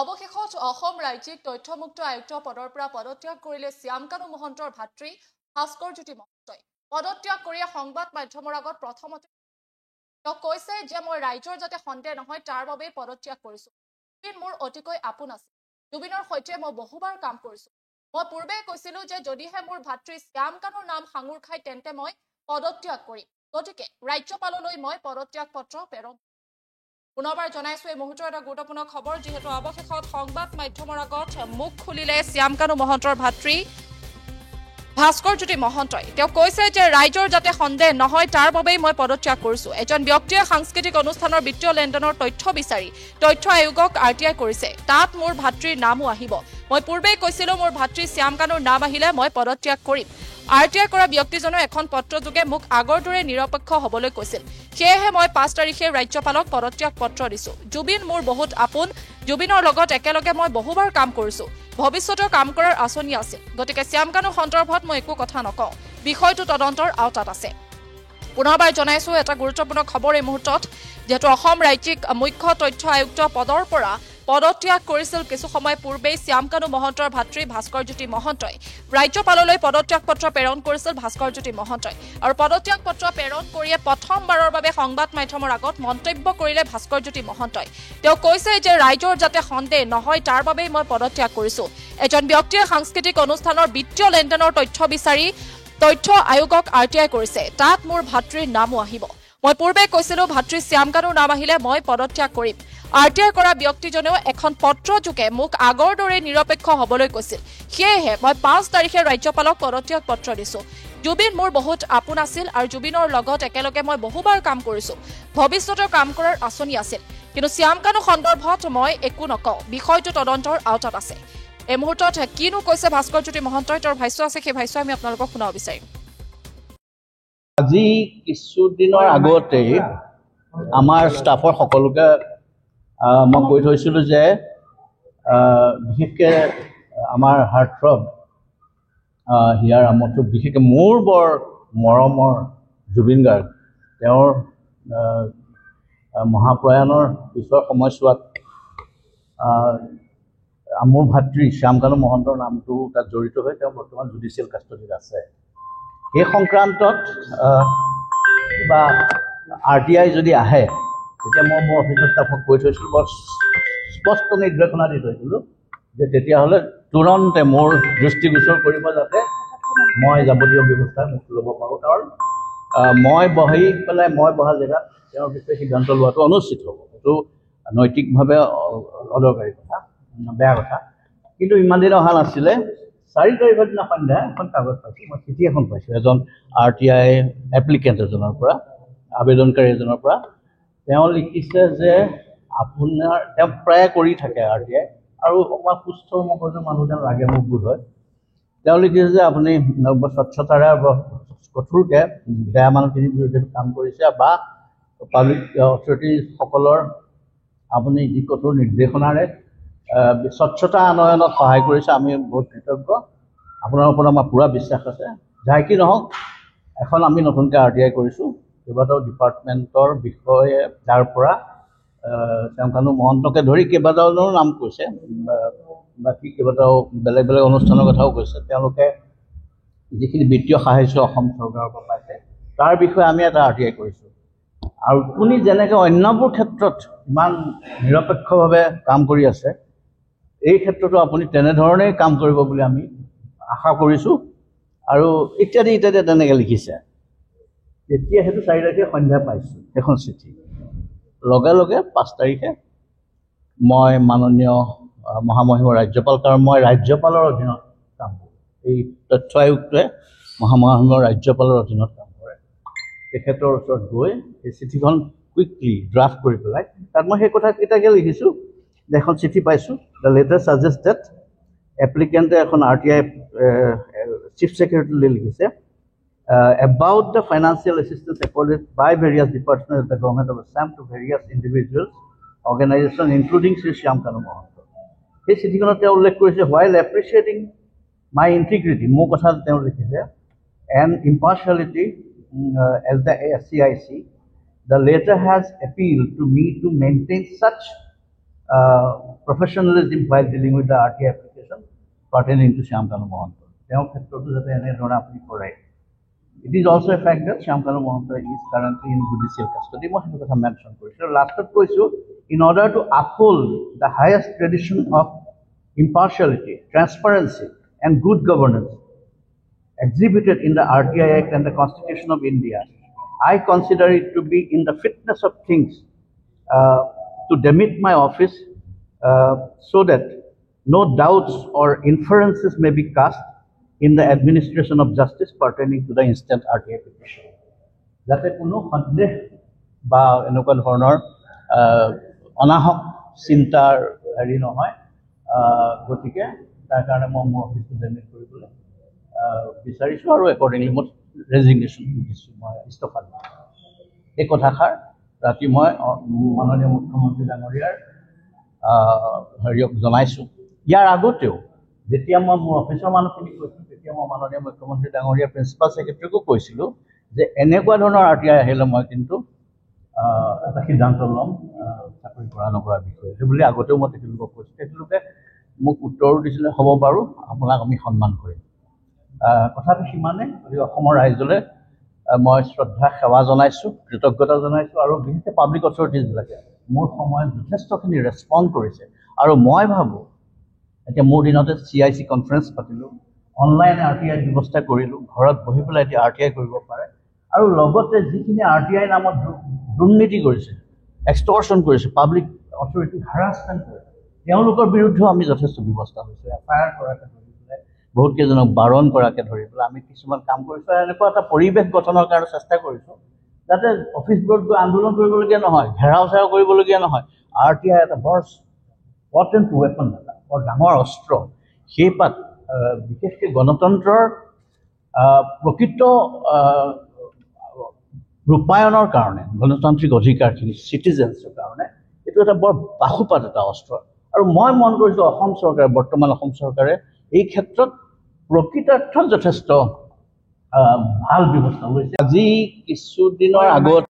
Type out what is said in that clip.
অৱশেষত অসম ৰাজ্যিক তথ্যমুক্ত আয়ুক্ত পদৰ পৰা পদত্যাগ কৰিলে শ্যামকানু মহন্তৰ ভাতৃ ভাস্কৰজ্যোতি মহন্তই। পদত্যাগ কৰি সংবাদ মাধ্যমৰ আগত প্ৰথমতে তেওঁ কৈছে যে মই ৰাইজৰ যাতে সন্দেহ নহয় তাৰ বাবে পদত্যাগ কৰিছো। জুবিন মোৰ অতিকৈ আপোন আছিল। জুবিনৰ সৈতে মই বহুবাৰ কাম কৰিছো। মই পূৰ্বে কৈছিলো যে যদিহে মোৰ ভাতৃ শ্যামকানুৰ নাম সাঙুৰ খায় তেন্তে মই পদত্যাগ কৰিম। গতিকে ৰাজ্যপাললৈ মই পদত্যাগ পত্ৰ প্ৰেৰণ পুনৰবাৰ জনাইছো এই মুহূৰ্তৰ এটা গুৰুত্বপূৰ্ণ খবৰ যেহেতু অৱশেষত সংবাদ মাধ্যমৰ আগত মুখ খুলিলে শ্যামকানু মহন্তৰ ভাতৃ ভাস্কৰজ্যোতি মহন্তই। তেওঁ কৈছে যে ৰাইজৰ যাতে সন্দেহ নহয় তাৰ বাবেই মই পদত্যাগ কৰিছো। এজন ব্যক্তিয়ে সাংস্কৃতিক অনুষ্ঠানৰ বিত্তীয় লেনদেনৰ তথ্য বিচাৰি তথ্য আয়োগক RTI কৰিছে। তাত মোৰ ভাতৃৰ নামো আহিব। মই পূৰ্বেই কৈছিলো মোৰ ভাতৃ শ্যামকানুৰ নাম আহিলে মই পদত্যাগ কৰিম। RTI কৰা ব্যক্তিজনে এখন পত্ৰযোগে মোক আগৰ দৰে নিৰপেক্ষ হ'বলৈ কৈছিল। সেয়েহে মই 5 তাৰিখে ৰাজ্যপালক পদত্যাগ পত্ৰ দিছো। জুবিন মোৰ বহুত আপোন। জুবিনৰ লগত একেলগে মই বহুবাৰ কাম কৰিছো। ভৱিষ্যতৰ কাম কৰাৰ আঁচনি আছিল। গতিকে শ্যামকানু সন্দৰ্ভত মই একো কথা নকওঁ। বিষয়টো তদন্তৰ আওতাত আছে। পুনৰবাৰ জনাইছো এটা গুৰুত্বপূৰ্ণ খবৰ এই মুহূৰ্তত যেহেতু অসম ৰাজ্যিক মুখ্য তথ্য আয়ুক্ত পদৰ পৰা পদত্যাগ কৰিছিল কিছু সময় পূৰ্বেই শ্যামকানু মহন্তৰ ভাতৃ ভাস্কৰজ্যোতি মহন্তই। ৰাজ্যপাললৈ পদত্যাগ পত্ৰ প্ৰেৰণ কৰিছিল ভাস্কৰজ্যোতি মহন্তই। আৰু পদত্যাগ পত্ৰ প্ৰেৰণ কৰিয়ে প্ৰথমবাৰৰ বাবে সংবাদ মাধ্যমৰ আগত মন্তব্য কৰিলে ভাস্কৰজ্যোতি মহন্তই। তেওঁ কৈছে যে ৰাইজৰ যাতে সন্দেহ নহয় তাৰ বাবেই মই পদত্যাগ কৰিছো। এজন ব্যক্তিয়ে সাংস্কৃতিক অনুষ্ঠানৰ বিত্তীয় লেনদেনৰ তথ্য বিচাৰি তথ্য আয়োগক RTI কৰিছে। তাত মোৰ ভাতৃৰ নামো আহিব। মই পূৰ্বে কৈছিলো ভাতৃ শ্যামকানুৰ নাম আহিলে মই পদত্যাগ কৰিম। RTI কৰা ব্যক্তিজনেও এখন পত্ৰযোগে মোক আগৰ দৰে নিৰপেক্ষ হ'বলৈ কৈছিল। সেয়েহে মই 5 তাৰিখে ৰাজ্যপালক পদত্যাগ পত্ৰ দিছো। জুবিন মোৰ বহুত আপোন আছিল আৰু জুবিনৰ লগত একেলগে মই বহুবাৰ কাম কৰিছো। ভৱিষ্যতৰ কাম কৰাৰ আঁচনি আছিল। কিন্তু শ্যামকানু সন্দৰ্ভত মই একো নকওঁ। বিষয়টো তদন্তৰ আওতাত আছে। এই মুহূৰ্তত কিনো কৈছে ভাস্কৰজ্যোতি মহন্তই তেওঁৰ ভাষ্য আছে সেই ভাষ্য আমি আপোনালোকক শুনাব বিচাৰিম। আজি কিছুদিনৰ আগতে আমাৰ ষ্টাফৰ সকলোকে মই কৈ থৈছিলো যে বিশেষকৈ আমাৰ হাৰ্টথ্ৰব হিয়াৰ আমঠু বিশেষকৈ মোৰ বৰ মৰমৰ জুবিন গাৰ্গ তেওঁৰ মহাপ্ৰয়াণৰ পিছৰ সময়ছোৱাত মোৰ ভাতৃ শ্যামকানু মহন্তৰ নামটো তাত জড়িত হৈ তেওঁ বৰ্তমান জুডিচিয়েল কাষ্টডিত আছে। এই সংক্ৰান্তত কিবা RTI যদি আহে তেতিয়া মই মোৰ অফিচৰ ষ্টাফক কৈ থৈছিলোঁ বৰ স্পষ্ট নিৰ্দেশনা দি থৈছিলোঁ যে তেতিয়াহ'লে তুৰন্তে মোৰ দৃষ্টিগোচৰ কৰিব যাতে মই যাৱতীয় ব্যৱস্থা মোক ল'ব পাৰোঁ। কাৰণ মই বহা জেগাত তেওঁৰ বিষয়ে সিদ্ধান্ত লোৱাটো অনুচিত হ'ব। এইটো নৈতিকভাৱে অদৰকাৰী কথা, বেয়া কথা। কিন্তু ইমান দিন অহা নাছিলে। 4 তাৰিখৰ দিনা সন্ধ্যা এখন কাগজ পাইছোঁ, মই চিঠি এখন পাইছোঁ এজন RTI এপ্লিকেণ্ট এজনৰ পৰা, আবেদনকাৰী এজনৰ পৰা। তেওঁ লিখিছে যে আপোনাৰ তেওঁ প্ৰায় কৰি থাকে RTI আৰু অকণমান সুস্থ মগজুৰ মানুহ যেন লাগে মোক বোধ হয়। তেওঁ লিখিছে যে আপুনি স্বচ্ছতাৰে কঠোৰকৈ বেয়া মানুহখিনিৰ বিৰুদ্ধে কাম কৰিছে বা পাব্লিক অথৰিটিসকলৰ আপুনি যি কঠোৰ নিৰ্দেশনাৰে স্বচ্ছতা আনয়নত সহায় কৰিছে। আমি বহুত কৃতজ্ঞ। আপোনাৰ ওপৰত আমাৰ পূৰা বিশ্বাস আছে। যাই কি নহওক এখন আমি নতুনকৈ RTI কৰিছোঁ কেইবাটাও ডিপাৰ্টমেণ্টৰ বিষয়ে যাৰ পৰা শ্যামকানু মহন্তকে ধৰি কেইবাটাও নাম কৈছে, বাকী কেইবাটাও বেলেগ বেলেগ অনুষ্ঠানৰ কথাও কৈছে। তেওঁলোকে যিখিনি বিত্তীয় সাহায্য অসম চৰকাৰৰ পৰা পাইছে তাৰ বিষয়ে আমি এটা RTI কৰিছোঁ। আৰু আপুনি যেনেকৈ অন্যবোৰ ক্ষেত্ৰত ইমান নিৰপেক্ষভাৱে কাম কৰি আছে এই ক্ষেত্ৰতো আপুনি তেনেধৰণেই কাম কৰিব বুলি আমি আশা কৰিছোঁ। আৰু ইত্যাদি ইত্যাদি তেনেকৈ লিখিছে। তেতিয়া সেইটো 4 তাৰিখে সন্ধ্যা পাইছোঁ এখন চিঠি। লগে লগে 5 তাৰিখে মই মাননীয় মহামহিম ৰাজ্যপাল, কাৰণ মই ৰাজ্যপালৰ অধীনত কাম কৰোঁ। এই তথ্য আয়োগটোৱে মহামহিম ৰাজ্যপালৰ অধীনত কাম কৰে। তেখেতৰ ওচৰত গৈ এই চিঠিখন কুইকলি ড্ৰাফ্ট কৰি পেলাই তাত মই সেই কথাকেইটাকে লিখিছোঁ যে এখন চিঠি পাইছোঁ। দ্য লেটাৰ ছাজেষ্ট ডেট এপ্লিকেণ্টে এখন RTI চিফ ছেক্ৰেটাৰীলৈ লিখিছে about the financial assistance accorded by various departments of the government of Assam to various individuals, organizations, including Sri Shyamkanu Mohanto. এই চিঠিখনত তেওঁ উল্লেখ কৰিছে while appreciating my integrity, মোৰ কথা তেওঁ লিখিছে, and impartiality as the SCIC, the letter has appealed to me to maintain such professionalism while dealing with the RTI application pertaining to Shyamkalu Mohanto. তেওঁৰ ক্ষেত্ৰতো যাতে এনেধৰণে আপুনি কৰে। It is also a fact that Shyamkalu Mohanto is currently in judicial custody. মই সেইটো কথা mention কৰিছোঁ। লাষ্টত কৈছোঁ, in order to uphold the highest tradition of impartiality, transparency, and good governance exhibited in the RTI Act and the Constitution of India, I consider it to be in the fitness of things to demit my office so that no doubts or inferences may be cast in the administration of justice pertaining to the instant RTI petition. যাতে কোনো সন্দেহ বা এনেকুৱা ধৰণৰ অনাহক চিন্তাৰ হেৰি নহয়, গতিকে তাৰ কাৰণে মই মোৰ অফিচটো ডেমিট কৰিবলৈ বিচাৰিছোঁ আৰু একৰ্ডিংলি মই ৰেজিগনেশ্যন দিছোঁ, মই ইস্তফা দিছোঁ। এই কথাষাৰ ৰাতি মই মাননীয় মুখ্যমন্ত্ৰী ডাঙৰীয়াৰ হেৰিয়ক জনাইছোঁ। ইয়াৰ আগতেও যেতিয়া মই মোৰ অফিচৰ মানুহখিনিক কৈছিলোঁ, তেতিয়া মই মাননীয় মুখ্যমন্ত্ৰী ডাঙৰীয়া প্ৰিন্সিপাল ছেক্ৰেটাৰীকো কৈছিলোঁ যে এনেকুৱা ধৰণৰ RTI আহিলে মই কিন্তু এটা সিদ্ধান্ত ল'ম চাকৰি কৰা নকৰাৰ বিষয়ে। সেইবুলি আগতেও মই তেখেতলোকক কৈছোঁ। তেখেতলোকে মোক উত্তৰো দিছিলে, হ'ব বাৰু, আপোনাক আমি সন্মান কৰিম। কথাটো সিমানে। গতিকে অসমৰ ৰাইজলৈ মই শ্ৰদ্ধা সেৱা জনাইছোঁ, কৃতজ্ঞতা জনাইছোঁ, আৰু বিশেষকৈ পাব্লিক অথৰিটিজবিলাকে মোৰ সময়ত যথেষ্টখিনি ৰেছপণ্ড কৰিছে। আৰু মই ভাবোঁ এতিয়া মোৰ দিনতে CIC কনফাৰেঞ্চ পাতিলোঁ, অনলাইন RTI ব্যৱস্থা কৰিলোঁ, ঘৰত বহি পেলাই এতিয়া RTI কৰিব পাৰে। আৰু লগতে যিখিনি RTI নামত দুৰ্নীতি কৰিছে, এক্সটৰ্শ্যন কৰিছে, পাব্লিক অথৰিটি হাৰাছমেণ্ট কৰিছে, তেওঁলোকৰ বিৰুদ্ধেও আমি যথেষ্ট ব্যৱস্থা লৈছোঁ। FIR কৰাকে ধৰি পেলাই বহুতকেইজনক বাৰণ কৰাকে ধৰি পেলাই আমি কিছুমান কাম কৰিছোঁ। আৰু এনেকুৱা এটা পৰিৱেশ গঠনৰ কাৰণে চেষ্টা কৰিছোঁ যাতে অফিচবোৰত গৈ আন্দোলন কৰিবলগীয়া নহয়, ঘেৰাও চেৰাও কৰিবলগীয়া নহয়। RTI এটা বৰ ইম্পৰ্টেণ্ট ৱেপন, এটা বৰ ডাঙৰ অস্ত্ৰ। সেইপাত বিশেষকৈ গণতন্ত্ৰৰ প্ৰকৃত ৰূপায়ণৰ কাৰণে, গণতান্ত্ৰিক অধিকাৰখিনি চিটিজেন্সৰ কাৰণে এইটো এটা বৰ বাহুপাত এটা অস্ত্ৰ। আৰু মই মন কৰিছোঁ অসম চৰকাৰে, বৰ্তমান অসম চৰকাৰে এই ক্ষেত্ৰত প্ৰকৃতাৰ্থত যথেষ্ট ভাল ব্যৱস্থা লৈছে। আজি কিছুদিনৰ আগত